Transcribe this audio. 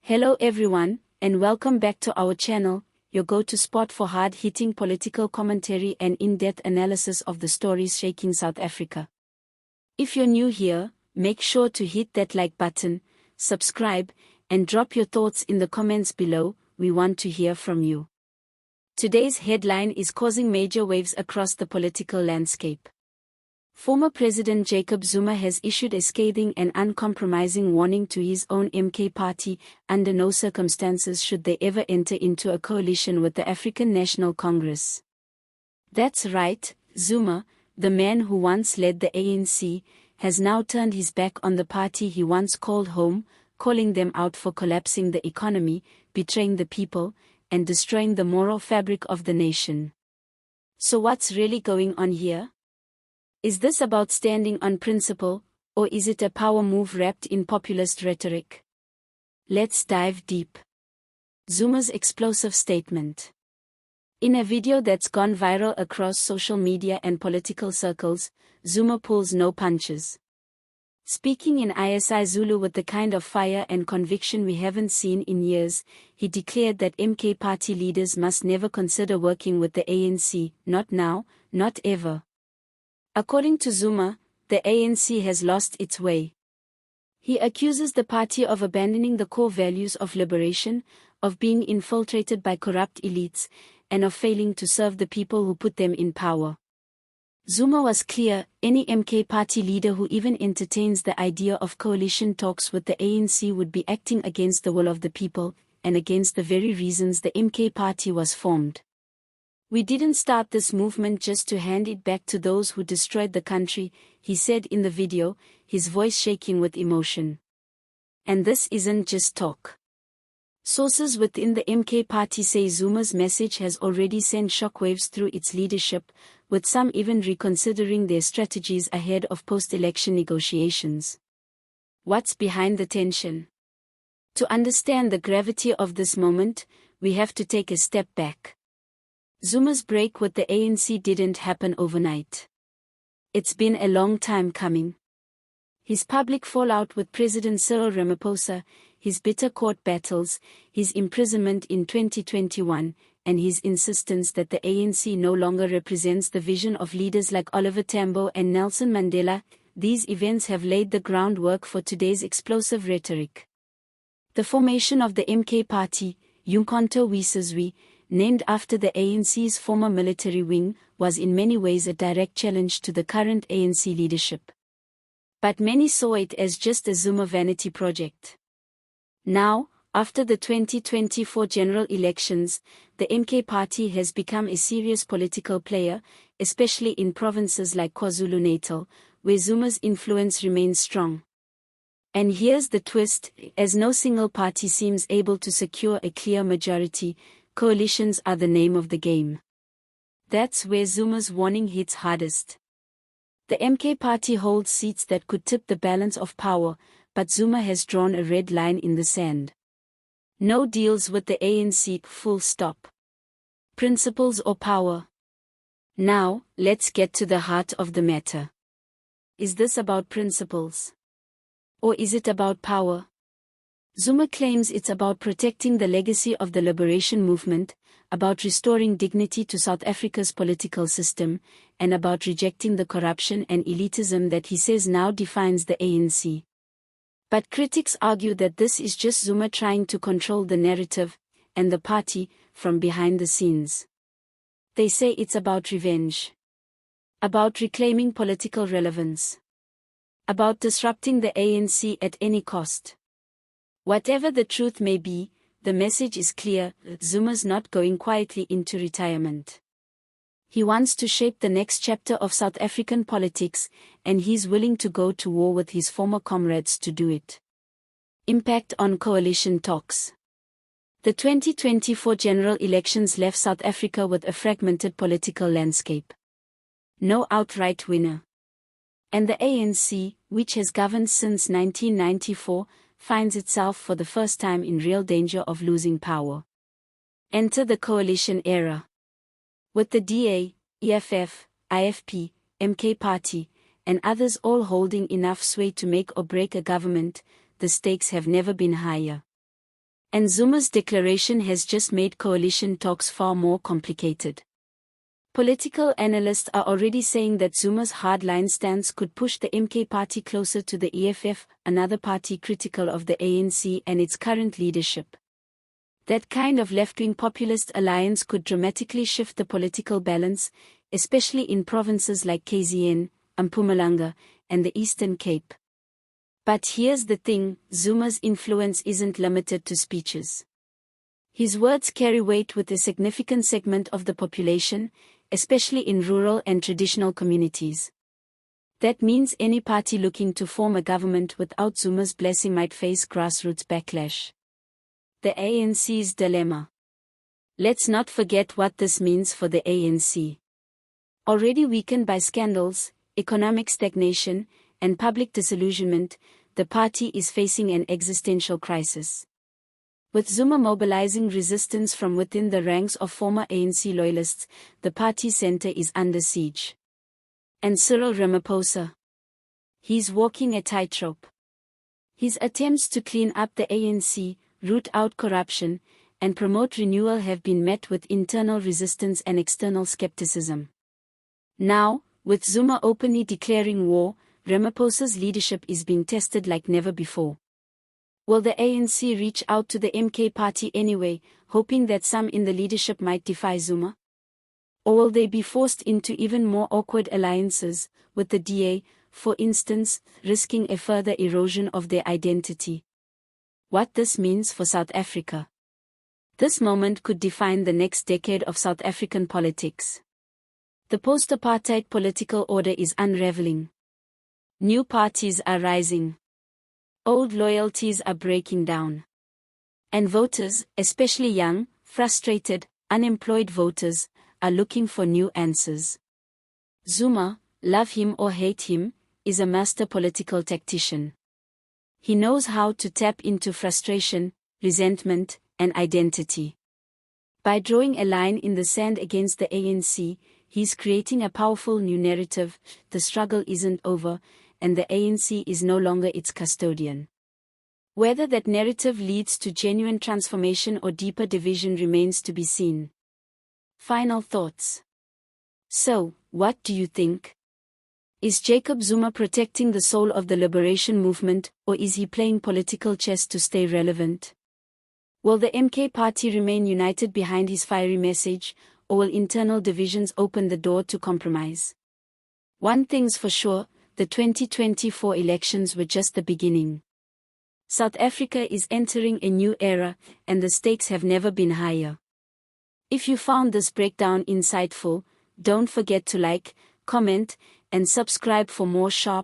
Hello everyone, and welcome back to our channel, your go-to spot for hard-hitting political commentary and in-depth analysis of the stories shaking South Africa. If you're new here, make sure to hit that like button, subscribe, and drop your thoughts in the comments below. We want to hear from you. Today's headline is causing major waves across the political landscape. Former President Jacob Zuma has issued a scathing and uncompromising warning to his own MK party. Under no circumstances should they ever enter into a coalition with the African National Congress. That's right, Zuma, the man who once led the ANC, has now turned his back on the party he once called home, calling them out for collapsing the economy, betraying the people, and destroying the moral fabric of the nation. So what's really going on here? Is this about standing on principle, or is it a power move wrapped in populist rhetoric? Let's dive deep. Zuma's explosive statement. In a video that's gone viral across social media and political circles, Zuma pulls no punches. Speaking in ISI Zulu with the kind of fire and conviction we haven't seen in years, he declared that MK party leaders must never consider working with the ANC, not now, not ever. According to Zuma, the ANC has lost its way. He accuses the party of abandoning the core values of liberation, of being infiltrated by corrupt elites, and of failing to serve the people who put them in power. Zuma was clear: any MK party leader who even entertains the idea of coalition talks with the ANC would be acting against the will of the people, and against the very reasons the MK party was formed. "We didn't start this movement just to hand it back to those who destroyed the country," he said in the video, his voice shaking with emotion. And this isn't just talk. Sources within the MK party say Zuma's message has already sent shockwaves through its leadership, with some even reconsidering their strategies ahead of post-election negotiations. What's behind the tension? To understand the gravity of this moment, we have to take a step back. Zuma's break with the ANC didn't happen overnight. It's been a long time coming. His public fallout with President Cyril Ramaphosa, his bitter court battles, his imprisonment in 2021, and his insistence that the ANC no longer represents the vision of leaders like Oliver Tambo and Nelson Mandela, these events have laid the groundwork for today's explosive rhetoric. The formation of the MK party, Umkhonto we Sizwe, named after the ANC's former military wing, was in many ways a direct challenge to the current ANC leadership. But many saw it as just a Zuma vanity project. Now, after the 2024 general elections, the MK party has become a serious political player, especially in provinces like KwaZulu-Natal, where Zuma's influence remains strong. And here's the twist: as no single party seems able to secure a clear majority, coalitions are the name of the game. That's where Zuma's warning hits hardest. The MK party holds seats that could tip the balance of power, but Zuma has drawn a red line in the sand. No deals with the ANC, full stop. Principles or power? Now, let's get to the heart of the matter. Is this about principles? Or is it about power? Zuma claims it's about protecting the legacy of the liberation movement, about restoring dignity to South Africa's political system, and about rejecting the corruption and elitism that he says now defines the ANC. But critics argue that this is just Zuma trying to control the narrative, and the party, from behind the scenes. They say it's about revenge. About reclaiming political relevance. About disrupting the ANC at any cost. Whatever the truth may be, the message is clear: Zuma's not going quietly into retirement. He wants to shape the next chapter of South African politics, and he's willing to go to war with his former comrades to do it. Impact on coalition talks. The 2024 general elections left South Africa with a fragmented political landscape. No outright winner. And the ANC, which has governed since 1994, finds itself for the first time in real danger of losing power. Enter the coalition era. With the DA, EFF, IFP, MK party, and others all holding enough sway to make or break a government, the stakes have never been higher. And Zuma's declaration has just made coalition talks far more complicated. Political analysts are already saying that Zuma's hardline stance could push the MK party closer to the EFF, another party critical of the ANC and its current leadership. That kind of left-wing populist alliance could dramatically shift the political balance, especially in provinces like KZN, Mpumalanga, and the Eastern Cape. But here's the thing, Zuma's influence isn't limited to speeches. His words carry weight with a significant segment of the population, especially in rural and traditional communities. That means any party looking to form a government without Zuma's blessing might face grassroots backlash. The ANC's dilemma. Let's not forget what this means for the ANC. Already weakened by scandals, economic stagnation, and public disillusionment, the party is facing an existential crisis. With Zuma mobilizing resistance from within the ranks of former ANC loyalists, the party center is under siege. And Cyril Ramaphosa? He's walking a tightrope. His attempts to clean up the ANC, root out corruption, and promote renewal have been met with internal resistance and external skepticism. Now, with Zuma openly declaring war, Ramaphosa's leadership is being tested like never before. Will the ANC reach out to the MK party anyway, hoping that some in the leadership might defy Zuma? Or will they be forced into even more awkward alliances, with the DA, for instance, risking a further erosion of their identity? What this means for South Africa. This moment could define the next decade of South African politics. The post-apartheid political order is unraveling. New parties are rising. Old loyalties are breaking down. And voters, especially young, frustrated, unemployed voters, are looking for new answers. Zuma, love him or hate him, is a master political tactician. He knows how to tap into frustration, resentment, and identity. By drawing a line in the sand against the ANC, he's creating a powerful new narrative: the struggle isn't over, and the ANC is no longer its custodian. Whether that narrative leads to genuine transformation or deeper division remains to be seen. Final thoughts. So, what do you think? Is Jacob Zuma protecting the soul of the liberation movement, or is he playing political chess to stay relevant? Will the MK party remain united behind his fiery message, or will internal divisions open the door to compromise? One thing's for sure, the 2024 elections were just the beginning. South Africa is entering a new era, and the stakes have never been higher. If you found this breakdown insightful, don't forget to like, comment, and subscribe for more sharp,